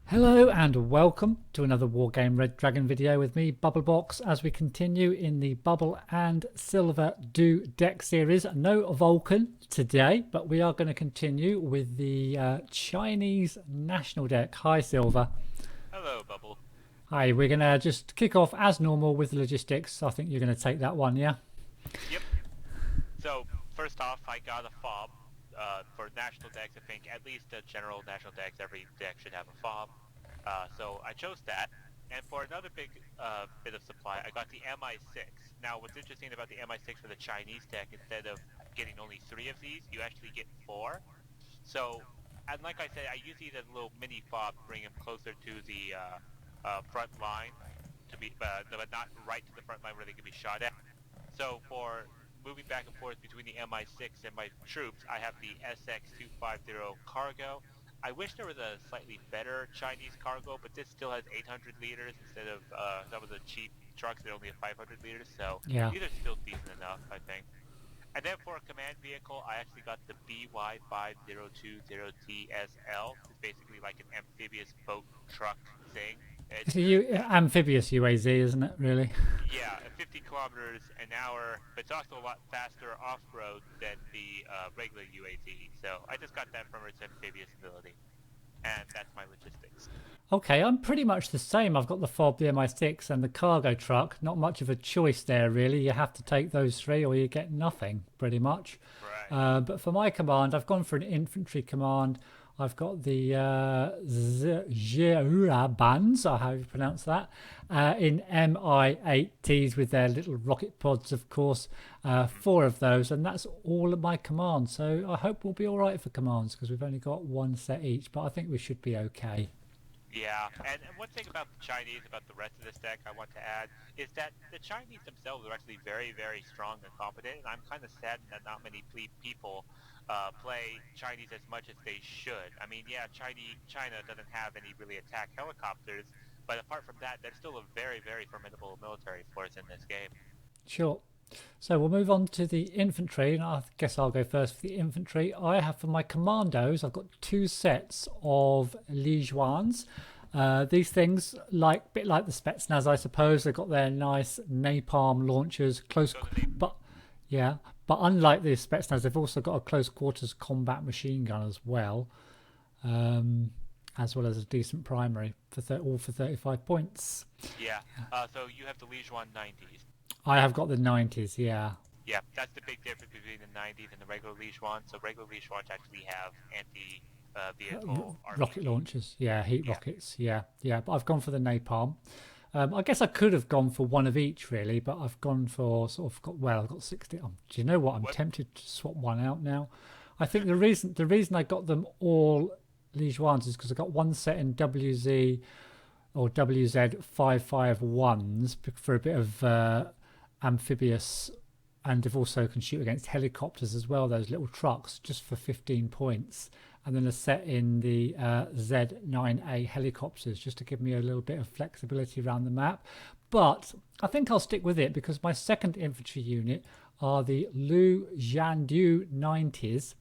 Hello and welcome to another Wargame Red Dragon video with me, Bubblebox, as we continue in the Bubble and Silver Do deck series. No Vulcan today, but we are going to continue with the Chinese national deck. Hi, Silver. Hello, Bubble. Hi, we're going to just kick off as normal with logistics. I think you're going to take that one, yeah? Yep. So, first off, I got a fob. For national decks, I think at least the general national decks, every deck should have a fob. So I chose that. And for another big bit of supply, I got the MI6. Now, what's interesting about the MI6 for the Chinese deck, instead of getting only 3 of these, you actually get 4. So, and like I said, I use these as a little mini fob to bring them closer to the front line, but not right to the front line where they can be shot at. So for moving back and forth between the MI6 and my troops, I have the SX250 cargo. I wish there was a slightly better Chinese cargo, but this still has 800 liters instead of some of the cheap trucks that only have 500 liters, so Yeah. these are still decent enough, I think. And then for a command vehicle, I actually got the BY5020TSL. It's basically like an amphibious boat truck thing. It's It's a really amphibious UAZ, isn't it, really? Yeah, at 50 kilometers an hour, but it's also a lot faster off-road than the regular UAZ. So I just got that from its amphibious ability, and that's my logistics. Okay, I'm pretty much the same. I've got the fob, the MI6, and the cargo truck. Not much of a choice there, really. You have to take those three or you get nothing, pretty much. Right. But for my command, I've gone for an infantry command. I've got the Zheurabans, or how you pronounce that, in Mi-8Ts with their little rocket pods, of course. 4 of those, and that's all of my commands. So I hope we'll be all right for commands because we've only got one set each, but I think we should be okay. Yeah, and one thing about the Chinese, about the rest of this deck I want to add, is that the Chinese themselves are actually very, very strong and competent, and I'm kind of saddened that not many people play Chinese as much as they should. I mean, yeah, China doesn't have any really attack helicopters, but apart from that, they're still a very, very formidable military force in this game. Sure. So we'll move on to the infantry, and I guess I'll go first for the infantry. I have for my commandos, I've got 2 sets of Lijuans. These things, like bit like the Spetsnaz, I suppose, they've got their nice napalm launchers, close, So the name, but yeah, but unlike the Spetsnaz, they've also got a close quarters combat machine gun um, as well as a decent primary for all for 35 points. yeah, so you have the Lijuan 90s. I have got the 90s, yeah. Yeah, that's the big difference between the 90s and the regular Lijuan. So regular Lijuans actually have anti-vehicle Rocket RPG. launchers, yeah, heat Yeah. rockets, yeah, yeah. But I've gone for the napalm. I guess I could have gone for one of each, really, but I've gone for I've got 60. Do you know what? I'm What? tempted to swap one out now. I think the reason I got them all Lijuans is because I got one set in WZ or WZ551s for a bit of amphibious, and they've also can shoot against helicopters as well, those little trucks, just for 15 points. And then a set in the Z9A helicopters, just to give me a little bit of flexibility around the map. But I think I'll stick with it because my second infantry unit are the Lu Jiandu 90s.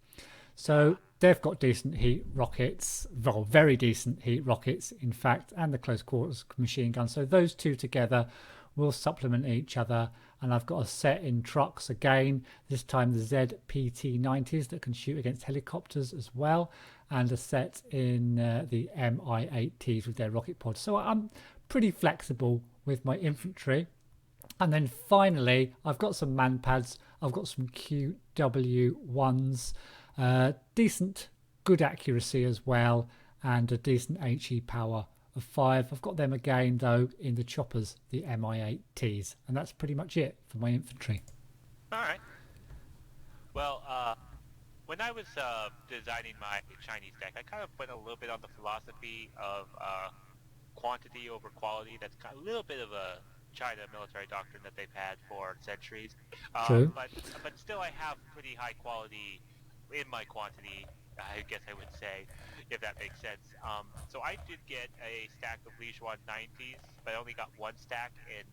So they've got decent heat rockets, well, very decent heat rockets, in fact, and the close quarters machine gun. So those two together will supplement each other. And I've got a set in trucks again, this time the ZPT 90s that can shoot against helicopters as well, and a set in the Mi-8Ts with their rocket pods. So I'm pretty flexible with my infantry. And then finally, I've got some man pads. I've got some QW1s, decent, good accuracy as well, and a decent HE power of 5. I've got them again, though, in the choppers, the Mi-8Ts. And that's pretty much it for my infantry. All right. Well, when I was designing my Chinese deck, I kind of went a little bit on the philosophy of quantity over quality. That's kind of a little bit of a China military doctrine that they've had for centuries. True. But still, I have pretty high quality in my quantity. I guess I would say, if that makes sense. So I did get a stack of Lijuan 90s, but I only got one stack in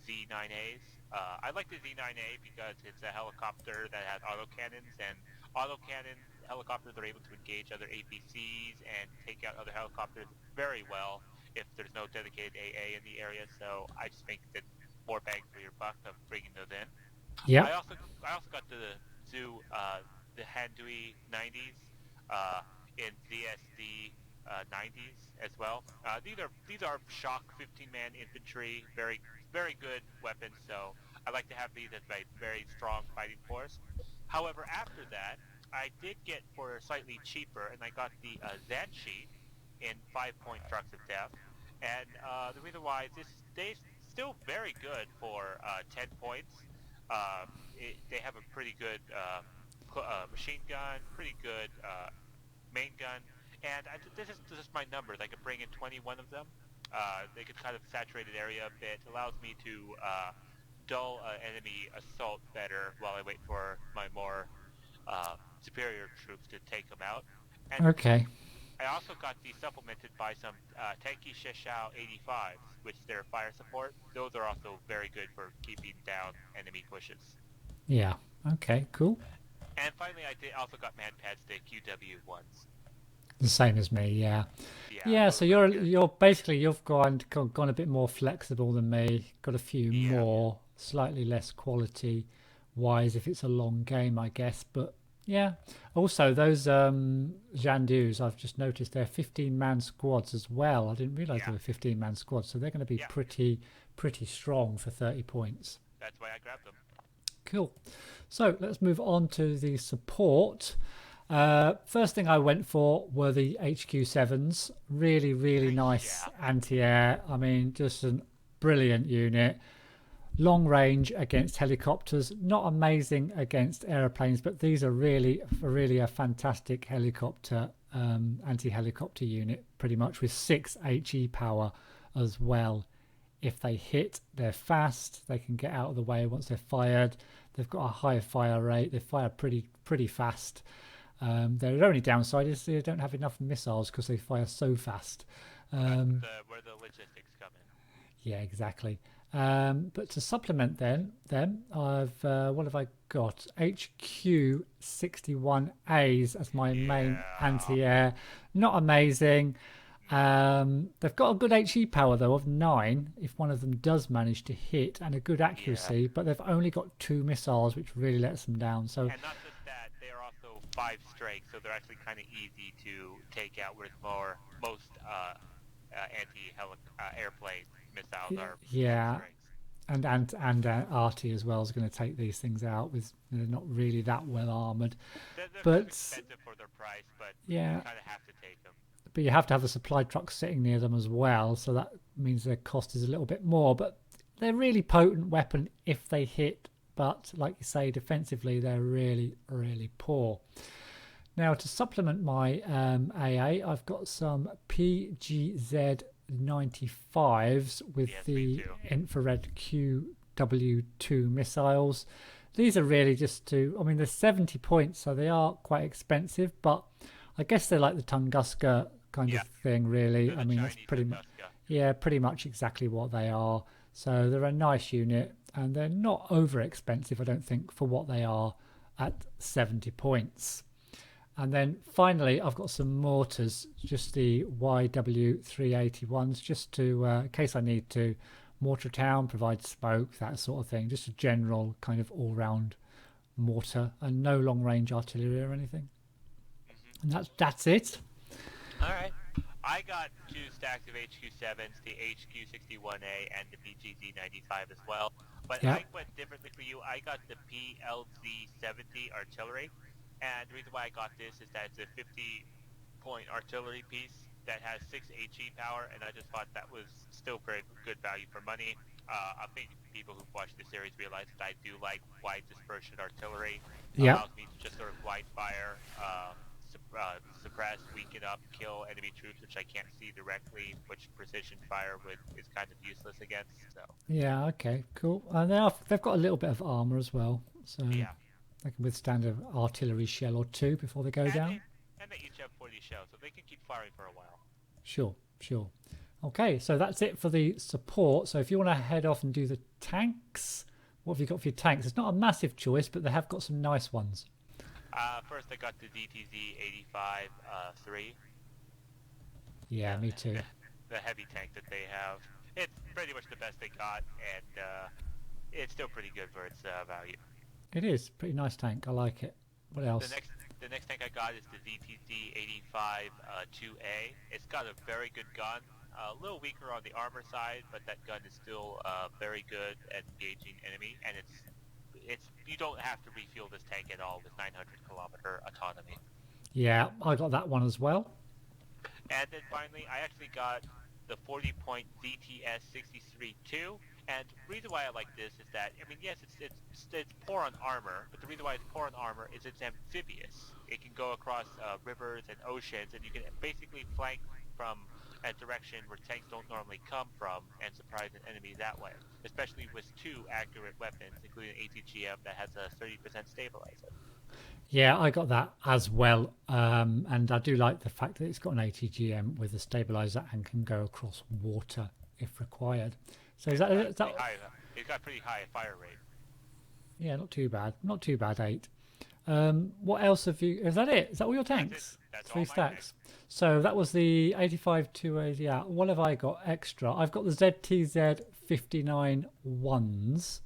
Z9As. I like the Z9A because it's a helicopter that has autocannons, and Autocannon helicopters are able to engage other APCs and take out other helicopters very well if there's no dedicated AA in the area. So I just think that more bang for your buck of bringing those in. I Yep. also got the Zoo the Handui 90s in ZSD 90s as well. These are shock 15-man infantry, very good weapons. So I like to have these as my very strong fighting force. However, after that, I did get for slightly cheaper, and I got the Zanshi in 5-point trucks of death. And the reason why is they're still very good for 10 points. They have a pretty good machine gun, pretty good main gun, and this is just my numbers. I could bring in 21 of them. They could kind of saturate an area a bit. Allows me to dull enemy assault better while I wait for my more superior troops to take them out. And Okay. I also got these supplemented by some Tanky Shishao 85s, which they're fire support. Those are also very good for keeping down enemy pushes. Yeah. Okay. Cool. And finally, I also got ManPads, the QW ones. The same as me. Yeah. Yeah. Yeah. So you're basically you've gone a bit more flexible than me. Got a few more, slightly less quality wise if it's a long game, I guess. But yeah. Also, those Jandus, I've just noticed they're 15-man squads as well. I didn't realize they were 15-man squads, so they're going to be pretty strong for 30 points. That's why I grabbed them. Cool. So let's move on to the support. First thing I went for were the HQ7s. Really nice anti-air. I mean, just a brilliant unit. Long range against helicopters. Not amazing against aeroplanes, but these are really a fantastic helicopter, anti-helicopter unit, pretty much with 6 HE power as well. If they hit, they're fast. They can get out of the way once they're fired. They've got a high fire rate. They fire pretty fast. Their only downside is they don't have enough missiles because they fire so fast. Where the logistics come in. Yeah, exactly. But to supplement them, I've what have I got? HQ 61As as my main anti-air. Not amazing. They've got a good HE power though of 9 if one of them does manage to hit, and a good accuracy, but they've only got 2 missiles, which really lets them down. So, and not just that, they are also 5 strikes, so they're actually kind of easy to take out, whereas most anti-airplane missiles are strikes. And Arty as well is going to take these things out with not really that well armored. They're expensive for their price, but you kind of have to take them. But you have to have a supply truck sitting near them as well, so that means their cost is a little bit more. But they're really potent weapon if they hit. But like you say, defensively they're really poor. Now to supplement my AA, I've got some PGZ 95s with the infrared QW2 missiles. These are really just they're 70 points, so they are quite expensive, but I guess they're like the Tunguska kind of thing, really. I mean, that's pretty much exactly what they are. So they're a nice unit, and they're not over expensive, I don't think, for what they are at 70 points. And then finally, I've got some mortars, just the YW381s, just to, in case I need to, mortar town, provide smoke, that sort of thing. Just a general kind of all-round mortar, and no long-range artillery or anything. And that's it. All right. I got 2 stacks of HQ7s, the HQ61A and the BGZ95 as well. But I went differently for you. I got the PLZ70 artillery. And the reason why I got this is that it's a 50-point artillery piece that has 6 HE power, and I just thought that was still very good value for money. I think people who've watched the series realize that I do like wide dispersion artillery. Allows me to just sort of wide fire, suppress, weaken up, kill enemy troops, which I can't see directly, which precision fire is kind of useless against. So. Yeah, okay, cool. And they've got a little bit of armor as well, so they can withstand an artillery shell or 2 before they go down. And they each have 40 shells, so they can keep firing for a while. Sure. Okay, so that's it for the support. So if you want to head off and do the tanks, what have you got for your tanks? It's not a massive choice, but they have got some nice ones. First I got the DTZ 85 3. Yeah, me too. The heavy tank that they have. It's pretty much the best they got, and it's still pretty good for its value. It is pretty nice tank. I like it. What else? The next tank I got is the DTZ 85 2A. It's got a very good gun. A little weaker on the armor side, but that gun is still very good at engaging enemy, and it's you don't have to refuel this tank at all with 900-kilometer autonomy. Yeah, I got that one as well. And then finally, I actually got the 40-point ZTS 63-2. And the reason why I like this is that, I mean, yes, it's poor on armor, but the reason why it's poor on armor is it's amphibious. It can go across rivers and oceans, and you can basically flank from a direction where tanks don't normally come from and surprise an enemy that way, especially with two accurate weapons, including ATGM that has a 30% stabilizer. Yeah, I got that as well, and I do like the fact that it's got an ATGM with a stabilizer and can go across water if required. So is that it's got pretty high fire rate. Yeah, not too bad. Not too bad, 8. What else have you... Is that it? Is that all your tanks? That's 3 all my stacks. tanks. So that was the 85 2A. Yeah, what have I got extra? I've got the ZTZ 59 ones.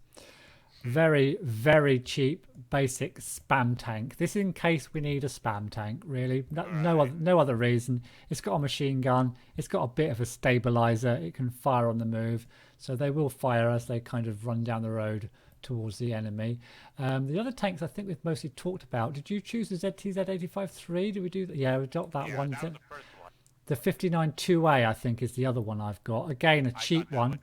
Very, very cheap, basic spam tank. This is in case we need a spam tank, really. No other reason. It's got a machine gun. It's got a bit of a stabilizer. It can fire on the move. So they will fire as they kind of run down the road towards the enemy. The other tanks I think we've mostly talked about. Did you choose the ZTZ 85-3? Did we do that? Yeah, we got that one. That was the first one. The 59 2A I think is the other one I've got. Again, a cheap one.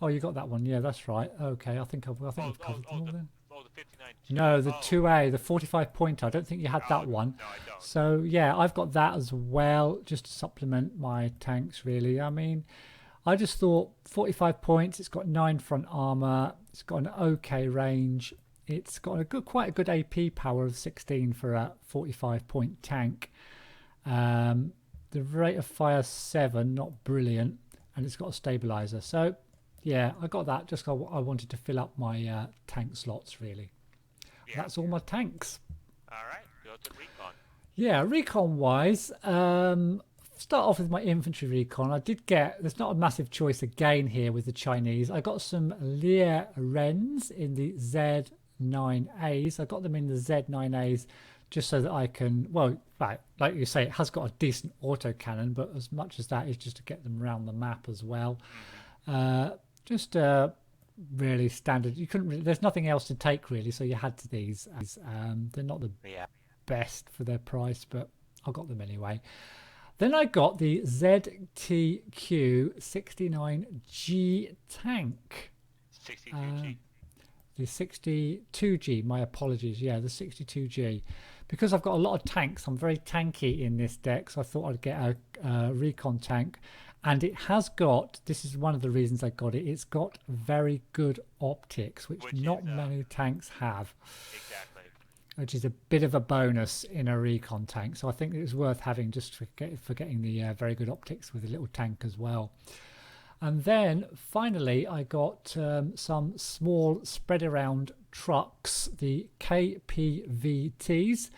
Oh, you got that one. Yeah, that's right. Okay, I think we've covered them all then. The 59 No, the 2A, the 45 pointer. I don't think you had that one. No, I don't. So, yeah, I've got that as well, just to supplement my tanks, really. I mean, I just thought 45 points. It's got 9 front armor. It's got an okay range. It's got quite a good AP power of 16 for a 45-point tank. The rate of fire 7, not brilliant, and it's got a stabilizer. So, yeah, I got that. Just I wanted to fill up my tank slots, really. Yeah. That's all my tanks. All right, go to Recon. Yeah, Recon-wise, start off with my Infantry Recon. I did get, there's not a massive choice again here with the Chinese. I got some Lear Wrens in the Z9As. I got them in the Z9As just so that I can, well, like you say, it has got a decent autocannon, but as much as that is just to get them around the map as well. Just really standard. You couldn't really, there's nothing else to take really, so you had to these. They're not the best for their price, but I got them anyway. Then I got the ZTQ 69G tank. 62G. The 62G, my apologies. Yeah, the 62G. Because I've got a lot of tanks, I'm very tanky in this deck, so I thought I'd get a Recon tank. And it has got, this is one of the reasons I got it, it's got very good optics, which not many tanks have. Exactly. Which is a bit of a bonus in a Recon tank. So I think it was worth having just for getting the very good optics with a little tank as well. And then finally I got some small spread around trucks, the KPVTs.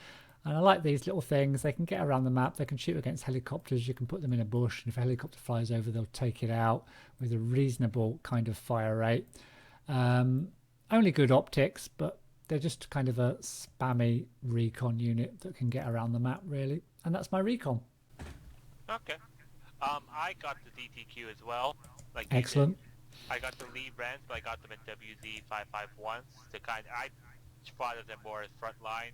And I like these little things. They can get around the map. They can shoot against helicopters. You can put them in a bush. And if a helicopter flies over, they'll take it out with a reasonable kind of fire rate. Only good optics, but they're just kind of a spammy Recon unit that can get around the map, really. And that's my Recon. Okay. I got the DTQ as well. Like excellent. I got the lead Wrens, but I got them in WZ551s. I spotted them more as frontline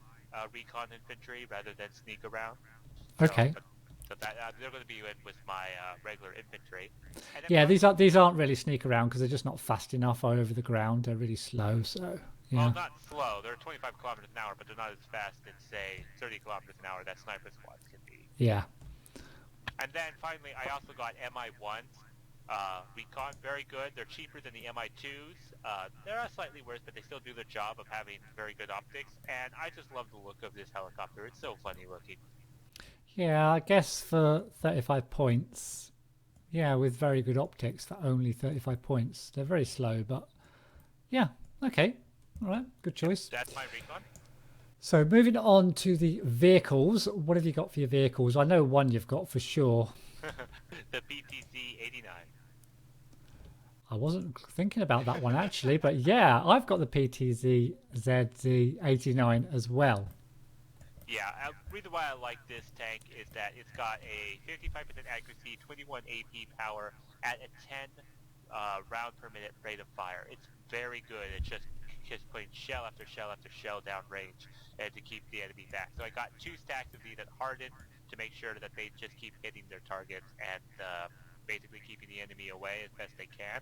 Recon infantry rather than sneak around. Okay. So they're going to be in with my regular infantry. Yeah, these aren't really sneak around because they're just not fast enough over the ground. They're really slow. So yeah. Well, not slow. They're 25 kilometers an hour, but they're not as fast as say 30 kilometers an hour that sniper squads can be. Yeah. And then finally, I also got MI1s. Recon, very good. They're cheaper than the MI2s. They're slightly worse, but they still do their job of having very good optics. And I just love the look of this helicopter. It's so funny looking. Yeah, I guess for 35 points, yeah, with very good optics for only 35 points. They're very slow, but yeah, okay. All right, good choice. That's my Recon. So moving on to the vehicles, what have you got for your vehicles? I know one you've got for sure. The PTZ 89. I wasn't thinking about that one actually, but yeah, I've got the PTZ ZZ89 as well. Yeah, the reason why I like this tank is that it's got a 55% accuracy, 21 AP power at a 10 round per minute rate of fire. It's very good. It's just putting shell after shell after shell down range and to keep the enemy back. So I got 2 stacks of these at hardened to make sure that they just keep hitting their targets and basically keeping the enemy away as best they can.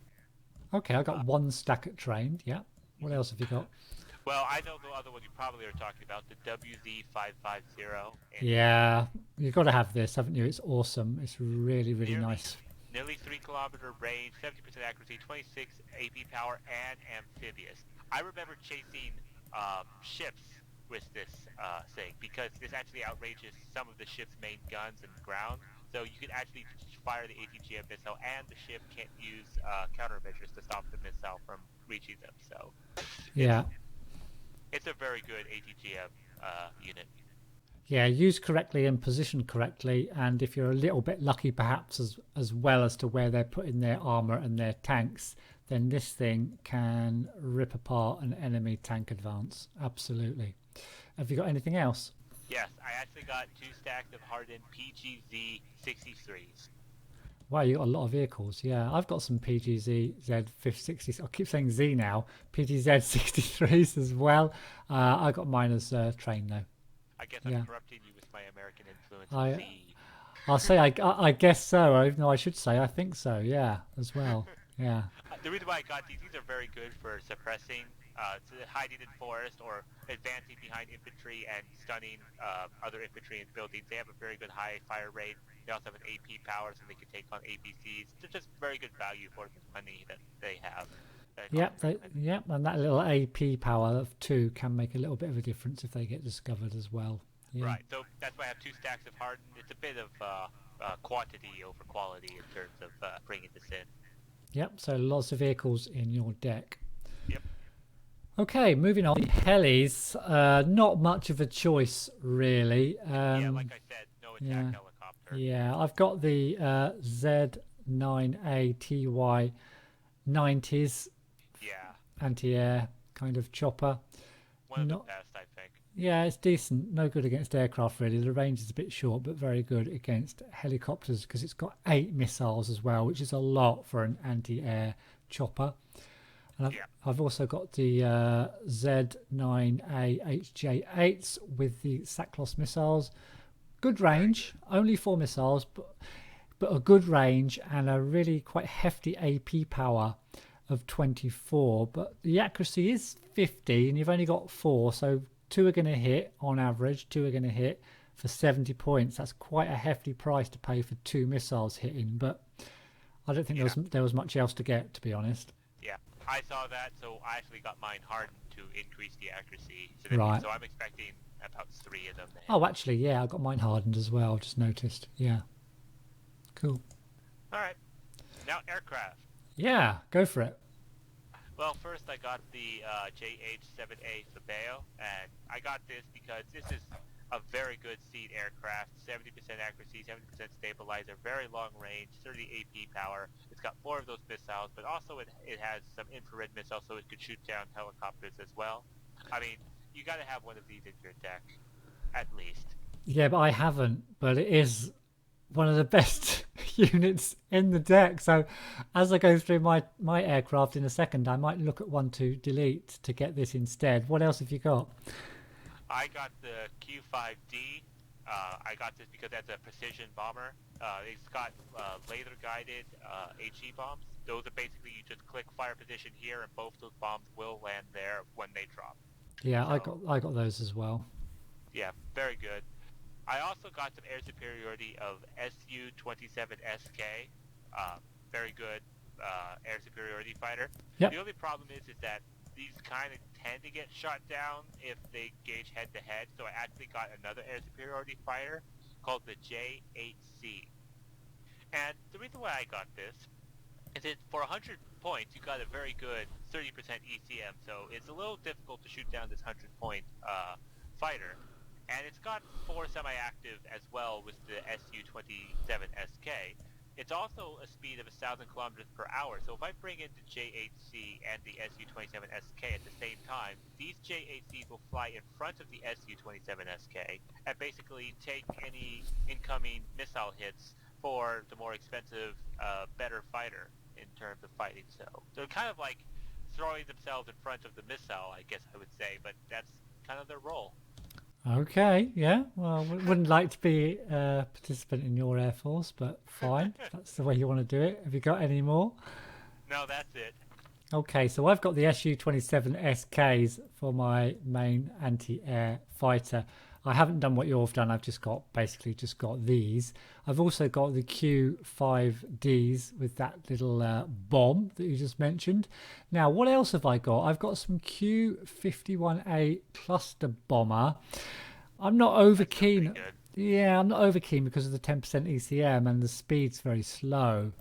Okay, I got one stack at trained. Yeah. What else have you got? Well, I know the other one you probably are talking about, the WZ550. Yeah, you've got to have this, haven't you? It's awesome. It's really, really nice. Nearly 3 kilometer range, 70% accuracy, 26 AP power, and amphibious. I remember chasing ships with this thing because this actually outranges some of the ship's main guns and ground. So you can actually fire the ATGM missile, and the ship can't use countermeasures to stop the missile from reaching them. So Yeah. it's a very good ATGM unit. Yeah, used correctly and positioned correctly, and if you're a little bit lucky perhaps as well as to where they're putting their armor and their tanks, then this thing can rip apart an enemy tank advance. Absolutely. Have you got anything else? Yes, I actually got 2 stacks of hardened PGZ 63s. Wow, you got a lot of vehicles. Yeah, I've got some PGZ Z560. I keep saying Z now. PGZ 63s as well. I got mine as train though. I guess I'm corrupting you with my American influence. I'll say I guess so. Even though I should say I think so. Yeah, as well. Yeah. The reason why I got these are very good for suppressing, hiding in forest or advancing behind infantry and stunning other infantry in buildings. They have a very good high fire rate. They also have an AP power, so they can take on APCs. They're just very good value for the money that they have. Yep, and that little AP power of 2 can make a little bit of a difference if they get discovered as well. Yeah. Right, so that's why I have 2 stacks of hardened. It's a bit of quantity over quality in terms of bringing this in. Yep, so lots of vehicles in your deck. Yep. Okay, moving on. Helis, not much of a choice really. Yeah, like I said, no attack helicopter. Yeah, I've got the Z9ATY 90s. Yeah. Anti-air kind of chopper. One of the best, I think. Yeah, it's decent. No good against aircraft really. The range is a bit short, but very good against helicopters because it's got 8 missiles as well, which is a lot for an anti-air chopper. And I've also got the Z9AHJ8s with the Saclos missiles. Good range, only 4 missiles, but a good range and a really quite hefty AP power of 24. But the accuracy is 50 and you've only got 4, so 2 are going to hit on average. 2 are going to hit for 70 points. That's quite a hefty price to pay for 2 missiles hitting, but I don't think there was much else to get, to be honest. Yeah, I saw that, so I actually got mine hardened to increase the accuracy. Right. So I'm expecting about 3 of them. Oh, actually, yeah, I got mine hardened as well. Just noticed. Yeah. Cool. All right. Now aircraft. Yeah, go for it. Well, first I got the JH-7A Fabeo, and I got this because this is a very good seed aircraft, 70% accuracy, 70% stabilizer, very long range, 30 AP power. It's got 4 of those missiles, but also it has some infrared missiles, so it could shoot down helicopters as well. I mean, you got to have one of these in your deck, at least. Yeah, but I haven't, but it is one of the best units in the deck. So as I go through my aircraft in a second, I might look at one to delete to get this instead. What else have you got? I got the Q-5D. I got this because that's a precision bomber. It's got laser guided HE bombs. Those are basically, you just click fire position here and both those bombs will land there when they drop. Yeah, so, I got those as well. Yeah, very good. I also got some air superiority of Su-27SK. Very good air superiority fighter. Yep. The only problem is that these kind of tend to get shot down if they engage head-to-head, so I actually got another air superiority fighter called the J8C. And the reason why I got this is that for 100 points, you got a very good 30% ECM, so it's a little difficult to shoot down this 100-point fighter, and it's got 4 semi-active as well with the Su-27SK. It's also a speed of 1,000 kilometers per hour. So if I bring in the J8C and the Su-27SK at the same time, these J8Cs will fly in front of the Su-27SK and basically take any incoming missile hits for the more expensive, better fighter in terms of fighting. So they're kind of like throwing themselves in front of the missile, I guess I would say, but that's kind of their role. Okay, yeah. Well, wouldn't like to be a participant in your Air Force, but fine. If that's the way you want to do it. Have you got any more? No, that's it. Okay, so I've got the Su-27SKs for my main anti-air fighter. I haven't done what you've done. I've just got these. I've also got the Q5Ds with that little bomb that you just mentioned. Now, what else have I got? I've got some Q51A cluster bomber. I'm not over keen. Yeah, I'm not over keen because of the 10% ECM and the speed's very slow.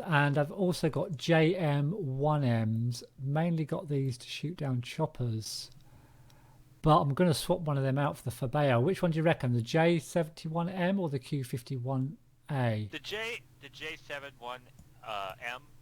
And I've also got JM1Ms. Mainly got these to shoot down choppers. But I'm going to swap one of them out for the Fabeo. Which one do you reckon? The J71M or the Q51A? The J71M,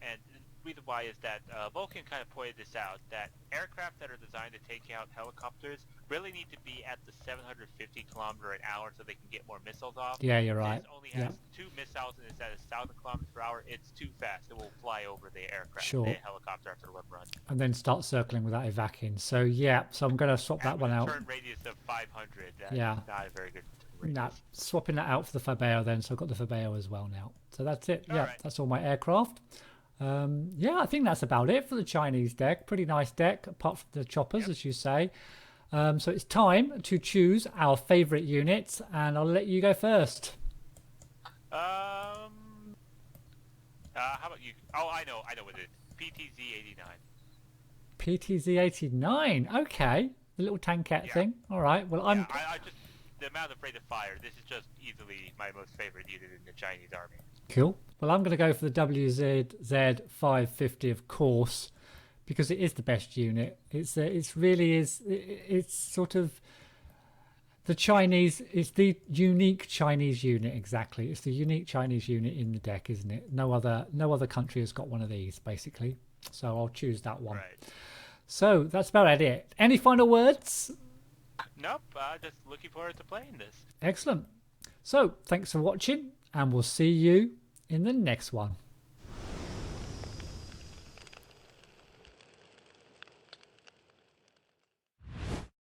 and the reason why is that Vulcan kind of pointed this out, that aircraft that are designed to take out helicopters really need to be at the 750 kilometer an hour so they can get more missiles off. Yeah, you're right. It only has 2 missiles and it's at 1,000 kilometers per hour. It's too fast. It will fly over the aircraft, the helicopter after one run. And then start circling without evacing. So yeah, so I'm going to swap that one out. Turn radius of 500. That's not a very good radius. No, swapping that out for the Fabeo then. So I've got the Fabeo as well now. So that's it. All right. That's all my aircraft. Yeah, I think that's about it for the Chinese deck. Pretty nice deck, apart from the choppers, as you say. So it's time to choose our favourite units, and I'll let you go first. How about you? Oh, I know what it is. PTZ 89. PTZ 89. Okay, the little tankette thing. All right. Well, I just the amount of rate of fire. This is just easily my most favorite unit in the Chinese army. Cool. Well, I'm going to go for the WZZ 550, of course, because it is the best unit. It's sort of the Chinese. It's the unique Chinese unit. Exactly. It's the unique Chinese unit in the deck, isn't it? No other country has got one of these, basically. So I'll choose that one. Right. So that's about it. Any final words? Nope. Just looking forward to playing this. Excellent. So thanks for watching, and we'll see you in the next one.